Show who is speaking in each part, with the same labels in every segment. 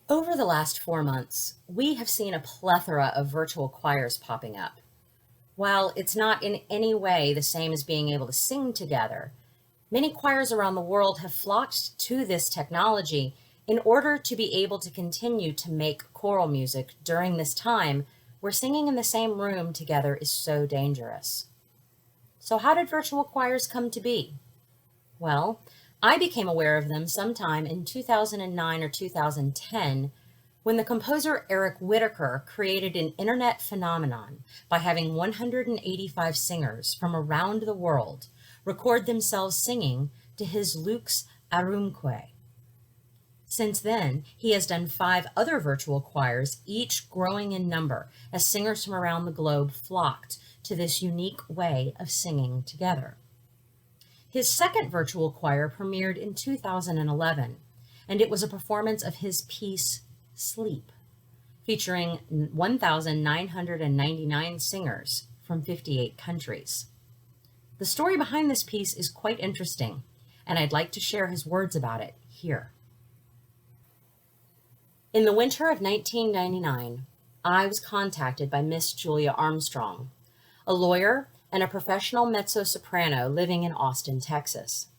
Speaker 1: Over the last 4 months, we have seen a plethora of virtual choirs popping up. While it's not in any way the same as being able to sing together, many choirs around the world have flocked to this technology in order to be able to continue to make choral music during this time where singing in the same room together is so dangerous. So how did virtual choirs come to be? Well, I became aware of them sometime in 2009 or 2010 when the composer Eric Whitacre created an internet phenomenon by having 185 singers from around the world record themselves singing to his Lux Arumque. Since then, he has done 5 other virtual choirs, each growing in number as singers from around the globe flocked to this unique way of singing together. His second virtual choir premiered in 2011, and it was a performance of his piece, Sleep, featuring 1,999 singers from 58 countries. The story behind this piece is quite interesting, and I'd like to share his words about it here. In the winter of 1999, I was contacted by Miss Julia Armstrong, a lawyer and a professional mezzo-soprano living in Austin, Texas.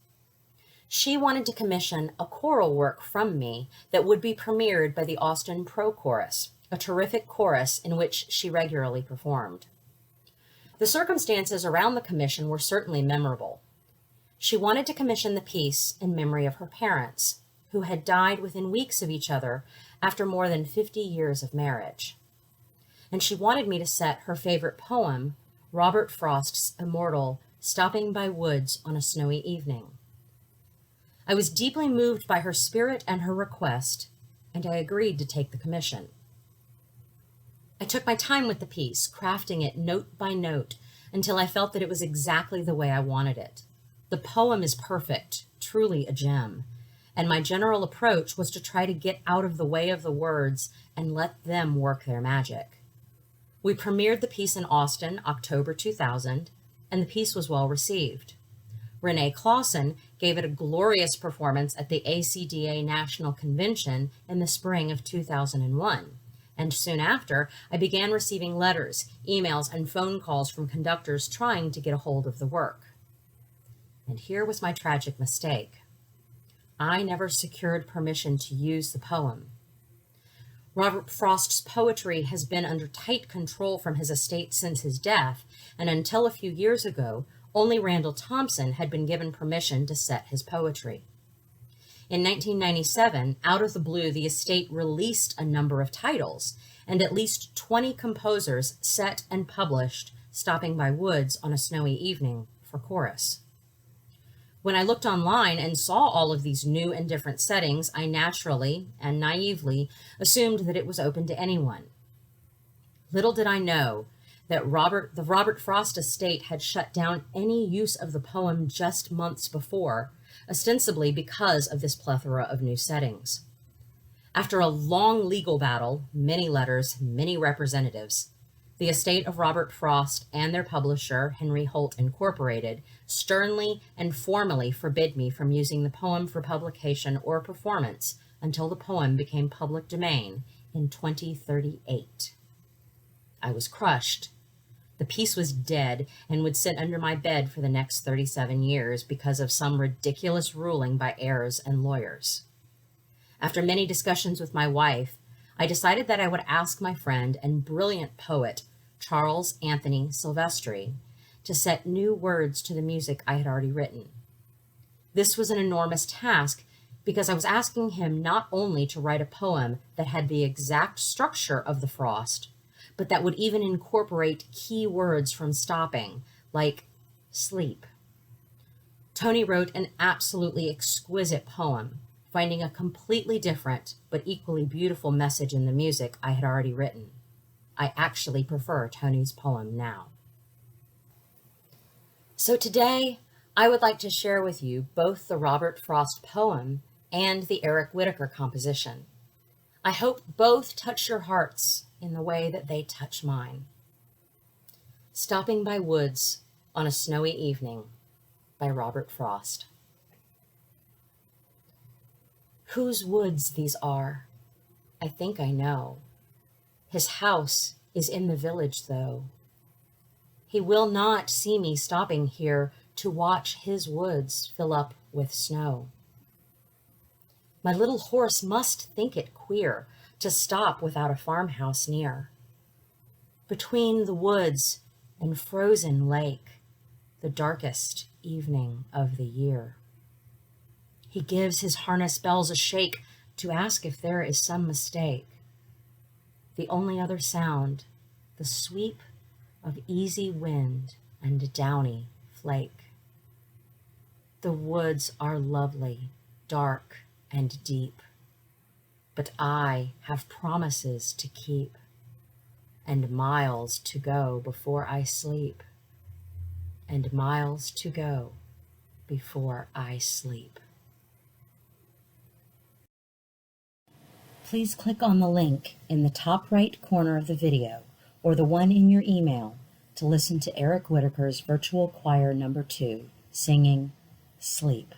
Speaker 1: She wanted to commission a choral work from me that would be premiered by the Austin Pro Chorus, a terrific chorus in which she regularly performed. The circumstances around the commission were certainly memorable. She wanted to commission the piece in memory of her parents, who had died within weeks of each other after more than 50 years of marriage. And she wanted me to set her favorite poem, Robert Frost's immortal Stopping by Woods on a Snowy Evening. I was deeply moved by her spirit and her request, and I agreed to take the commission. I took my time with the piece, crafting it note by note until I felt that it was exactly the way I wanted it. The poem is perfect, truly a gem, and my general approach was to try to get out of the way of the words and let them work their magic. We premiered the piece in Austin, October 2000, and the piece was well received. Renee Clausen gave it a glorious performance at the ACDA National Convention in the spring of 2001, and soon after, I began receiving letters, emails, and phone calls from conductors trying to get a hold of the work. And here was my tragic mistake. I never secured permission to use the poem. Robert Frost's poetry has been under tight control from his estate since his death, and until a few years ago, only Randall Thompson had been given permission to set his poetry. In 1997, out of the blue, the estate released a number of titles, and at least 20 composers set and published Stopping by Woods on a Snowy Evening for chorus. When I looked online and saw all of these new and different settings, I naturally and naively assumed that it was open to anyone. Little did I know that the Robert Frost estate had shut down any use of the poem just months before, ostensibly because of this plethora of new settings. After a long legal battle, many letters, many representatives, the estate of Robert Frost and their publisher, Henry Holt Incorporated, sternly and formally forbid me from using the poem for publication or performance until the poem became public domain in 2038. I was crushed. The piece was dead and would sit under my bed for the next 37 years because of some ridiculous ruling by heirs and lawyers. After many discussions with my wife, I decided that I would ask my friend and brilliant poet, Charles Anthony Silvestri, to set new words to the music I had already written. This was an enormous task because I was asking him not only to write a poem that had the exact structure of the Frost, but that would even incorporate key words from Stopping, like sleep. Tony wrote an absolutely exquisite poem, finding a completely different but equally beautiful message in the music I had already written. I actually prefer Tony's poem now. So today, I would like to share with you both the Robert Frost poem and the Eric Whitacre composition. I hope both touch your hearts in the way that they touch mine. Stopping by Woods on a Snowy Evening by Robert Frost. Whose woods these are, I think I know. His house is in the village, though. He will not see me stopping here to watch his woods fill up with snow. My little horse must think it queer to stop without a farmhouse near. Between the woods and frozen lake, the darkest evening of the year. He gives his harness bells a shake to ask if there is some mistake. The only other sound, the sweep of easy wind and downy flake. The woods are lovely, dark and deep, but I have promises to keep and miles to go before I sleep, and miles to go before I sleep. Please click on the link in the top right corner of the video or the one in your email to listen to Eric Whitacre's virtual choir number 2 singing Sleep.